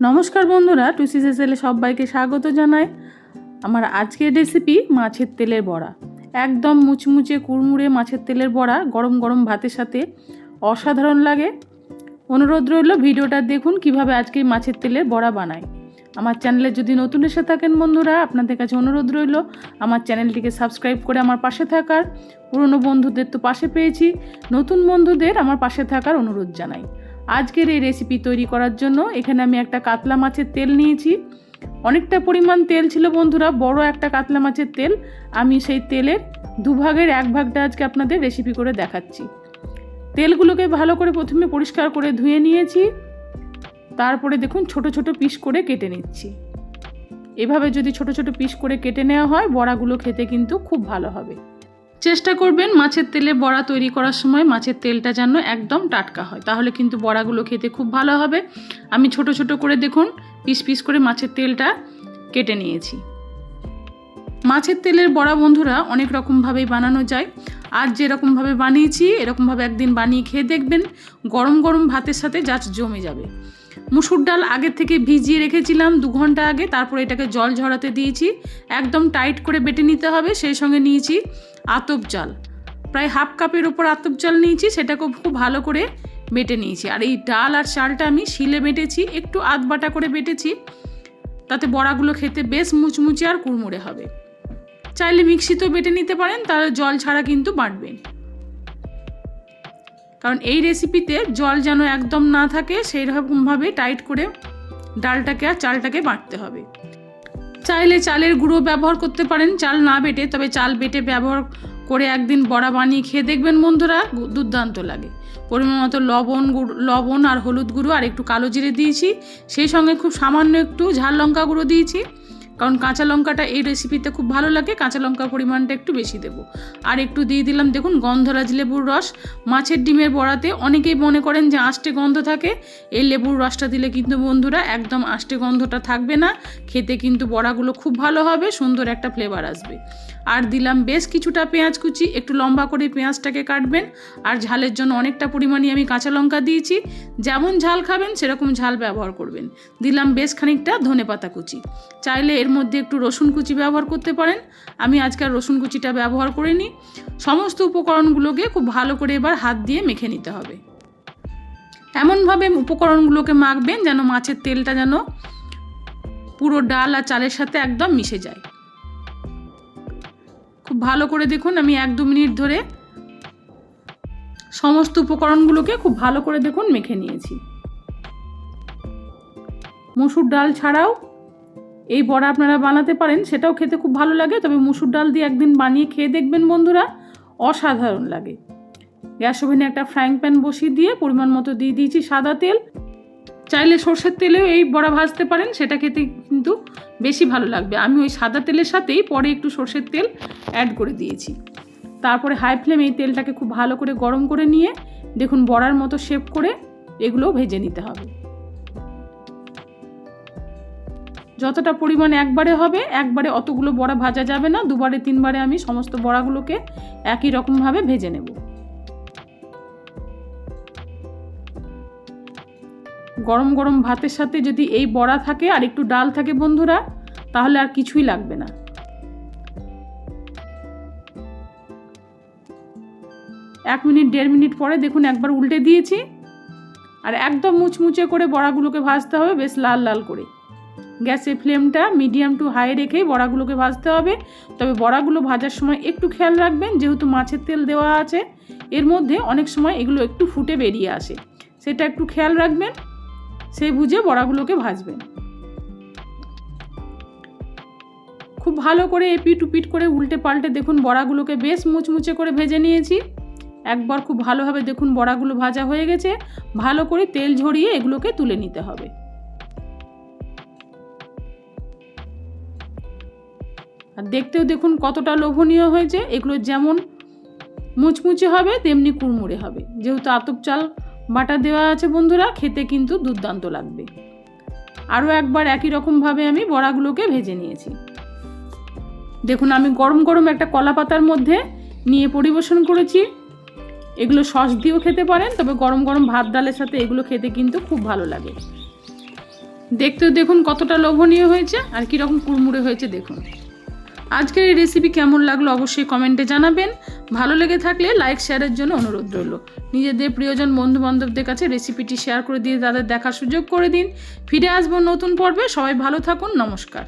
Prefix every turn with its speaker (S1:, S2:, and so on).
S1: নমস্কার বন্ধুরা, টুসিসেসেলে সবাইকে স্বাগত জানাই। আমার আজকের রেসিপি মাছের তেলের বড়া। একদম মুচমুচে কুড়মুড়ে মাছের তেলের বড়া গরম গরম ভাতের সাথে অসাধারণ লাগে। অনুরোধ রইল ভিডিওটা দেখুন কিভাবে আজকে মাছের তেলের বড়া বানাই। আমার চ্যানেলে যদি নতুন এসে থাকেন বন্ধুরা, আপনাদের কাছে অনুরোধ রইল আমার চ্যানেলটিকে সাবস্ক্রাইব করে আমার পাশে থাকার। পুরনো বন্ধুদের তো পাশে পেয়েছি, নতুন বন্ধুদের আমার পাশে থাকার অনুরোধ জানাই। আজকের এই রেসিপি তৈরি করার জন্য এখানে আমি একটা কাতলা মাছের তেল নিয়েছি। অনেকটা পরিমাণ তেল ছিল বন্ধুরা, বড় একটা কাতলা মাছের তেল। আমি সেই তেলের দুভাগের এক ভাগটা আজকে আপনাদের রেসিপি করে দেখাচ্ছি। তেলগুলোকে ভালো করে প্রথমে পরিষ্কার করে ধুয়ে নিয়েছি, তারপরে দেখুন ছোট ছোট পিস করে কেটে নিচ্ছি। এভাবে যদি ছোট ছোট পিস করে কেটে নেওয়া হয় বড়াগুলো খেতে কিন্তু খুব ভালো হবে। চেষ্টা করবেন মাছের তেলে বড়া তৈরি করার সময় মাছের তেলটা যেন একদম টাটকা হয়, তাহলে কিন্তু বড়াগুলো খেতে খুব ভালো হবে। আমি ছোট ছোট করে দেখুন পিস পিস করে মাছের তেলটা কেটে নিয়েছি। মাছের তেলের বড়া বন্ধুরা অনেক রকমভাবেই বানানো যায়। আজ যেরকমভাবে বানিয়েছি এরকমভাবে একদিন বানিয়ে খেয়ে দেখবেন, গরম গরম ভাতের সাথে জাস্ট জমে যাবে। মুসুর ডাল আগে থেকে ভিজিয়ে রেখেছিলাম 2 ঘন্টা আগে, তারপরে এটাকে জল ঝরাতে দিয়েছি। একদম টাইট করে বেটে নিতে হবে। সেই সঙ্গে নিয়েছি আতপ চাল, প্রায় হাফ কাপের ওপর আতপ চাল নিয়েছি, সেটাকেও খুব ভালো করে বেটে নিয়েছি। আর এই ডাল আর চালটা আমি শিলে বেটেছি, একটু আধবাটা করে বেটেছি, তাতে বড়াগুলো খেতে বেশ মুচমুচে আর কুড়মুড়ে হবে। চাইলে মিক্সিতেও বেটে নিতে পারেন, তাহলে জল ছাড়া কিন্তু বাটবেন, কারণ এই রেসিপিতে জল যেন একদম না থাকে সেই রকমভাবে টাইট করে ডালটাকে আর চালটাকে বাটতে হবে। চাইলে চালের গুঁড়ো ব্যবহার করতে পারেন, চাল না বেটে, তবে চাল বেটে ব্যবহার করে একদিন বড়া বানিয়ে খেয়ে দেখবেন বন্ধুরা, দুর্দান্ত লাগে। পরিমাণ মতো লবণ আর হলুদ গুঁড়ো আর একটু কালো জিরে দিয়েছি, সেই সঙ্গে খুব সামান্য একটু ঝাল লঙ্কা গুঁড়ো দিয়েছি, কারণ কাঁচা লঙ্কাটা এই রেসিপিতে খুব ভালো লাগে। কাঁচা লঙ্কার পরিমাণটা একটু বেশি দেব। আর একটু দিয়ে দিলাম দেখুন গন্ধরাজ লেবুর রস। মাছের ডিমের বড়াতে অনেকেই মনে করেন যে আষ্টে গন্ধ থাকে, এই লেবুর রসটা দিলে কিন্তু বন্ধুরা একদম আষ্টে গন্ধটা থাকবে না, খেতে কিন্তু বড়াগুলো খুব ভালো হবে, সুন্দর একটা ফ্লেভার আসবে। আর দিলাম বেশ কিছুটা পেঁয়াজ কুচি, একটু লম্বা করে পেঁয়াজটাকে কাটবেন। আর ঝালের জন্য অনেকটা পরিমাণে আমি কাঁচা লঙ্কা দিয়েছি, যেমন ঝাল খাবেন সেরকম ঝাল ব্যবহার করবেন। দিলাম বেশ খানিকটা ধনেপাতা কুচি, চাইলে এর মধ্যে একটু রসুন কুচি ব্যবহার করতে পারেন। আমি আজকাল রসুন কুচিটা ব্যবহার করিনি। সমস্ত উপকরণগুলোকে খুব ভালো করে এবার হাত দিয়ে মেখে নিতে হবে। এমনভাবে উপকরণগুলোকে মাখবেন যেন মাছের তেলটা যেন পুরো ডাল আর চালের সাথে একদম মিশে যায়। খুব ভালো করে দেখুন আমি 1-2 মিনিট ধরে সমস্ত উপকরণগুলোকে খুব ভালো করে দেখুন মেখে নিয়েছি। মসুর ডাল ছাড়াও এই বড়া আপনারা বানাতে পারেন, সেটাও খেতে খুব ভালো লাগে। তবে মসুর ডাল দিয়ে একদিন বানিয়ে খেয়ে দেখবেন বন্ধুরা, অসাধারণ লাগে। গ্যাস ওভেনে একটা ফ্রাইং প্যান বসিয়ে দিয়ে পরিমাণ মতো দিয়ে দিয়েছি সাদা তেল। চাইলে সর্ষের তেলেও এই বড়া ভাজতে পারেন, সেটা খেতে কিন্তু বেশি ভালো লাগবে। আমি ওই সাদা তেলের সাথেই পরে একটু সর্ষের তেল অ্যাড করে দিয়েছি। তারপরে হাই ফ্লেমে এই তেলটাকে খুব ভালো করে গরম করে নিয়ে দেখুন বড়ার মতো শেপ করে এগুলো ভেজে নিতে হবে। যতটা পরিমাণ একবারে হবে, একবারে অতগুলো বড়া ভাজা যাবে না, 2বারে 3বারে আমি সমস্ত বড়াগুলোকে একই রকমভাবে ভেজে নেব। গরম গরম ভাতের সাথে যদি এই বড়া থাকে আর একটু ডাল থাকে বন্ধুরা, তাহলে আর কিছুই লাগবে না। এক মিনিট 1.5 মিনিট পরে দেখুন একবার উল্টে দিয়েছি। আর একদম মুচমুচে করে বড়াগুলোকে ভাজতে হবে, বেশ লাল লাল করে। গ্যাসের ফ্লেমটা মিডিয়াম টু হাই রেখেই বড়াগুলোকে ভাজতে হবে। তবে বড়াগুলো ভাজার সময় একটু খেয়াল রাখবেন, যেহেতু মাছের তেল দেওয়া আছে এর মধ্যে, অনেক সময় এগুলো একটু ফুটে বেরিয়ে আসে, সেটা একটু খেয়াল রাখবেন, সেই বুঝে বড়াগুলোকে ভাজবেন। খুব ভালো করে এপিট উপিট করে উল্টে পাল্টে দেখুন বড়াগুলোকে বেশ মুচমুচে করে ভেজে নিয়েছি। একবার খুব ভালোভাবে দেখুন বড়াগুলো ভাজা হয়ে গেছে। ভালো করে তেল ঝরিয়ে এগুলোকে তুলে নিতে হবে। আর দেখতেও দেখুন কতটা লোভনীয় হয়েছে। এগুলো যেমন মুচমুচে হবে তেমনি কুড়মুড়ে হবে, যেহেতু আতপ চাল বাটা দেওয়া আছে বন্ধুরা, খেতে কিন্তু দুর্দান্ত লাগবে। আরও একবার একই রকমভাবে আমি বড়াগুলোকে ভেজে নিয়েছি। দেখুন আমি গরম গরম একটা কলা পাতার মধ্যে নিয়ে পরিবেশন করেছি। এগুলো সস দিয়েও খেতে পারেন, তবে গরম গরম ভাত ডালের সাথে এগুলো খেতে কিন্তু খুব ভালো লাগে। দেখতেও দেখুন কতটা লোভনীয় হয়েছে আর কীরকম কুড়মুড়ে হয়েছে দেখুন। আজকের এই রেসিপি কেমন লাগলো অবশ্যই কমেন্টে জানাবেন। ভালো লেগে থাকলে লাইক শেয়ারের জন্য অনুরোধ রইল। নিজেদের প্রিয়জন বন্ধু বান্ধবদের কাছে রেসিপিটি শেয়ার করে দিয়ে তাদের দেখার সুযোগ করে দিন। ফিরে আসবো নতুন পর্বে। সবাই ভালো থাকুন। নমস্কার।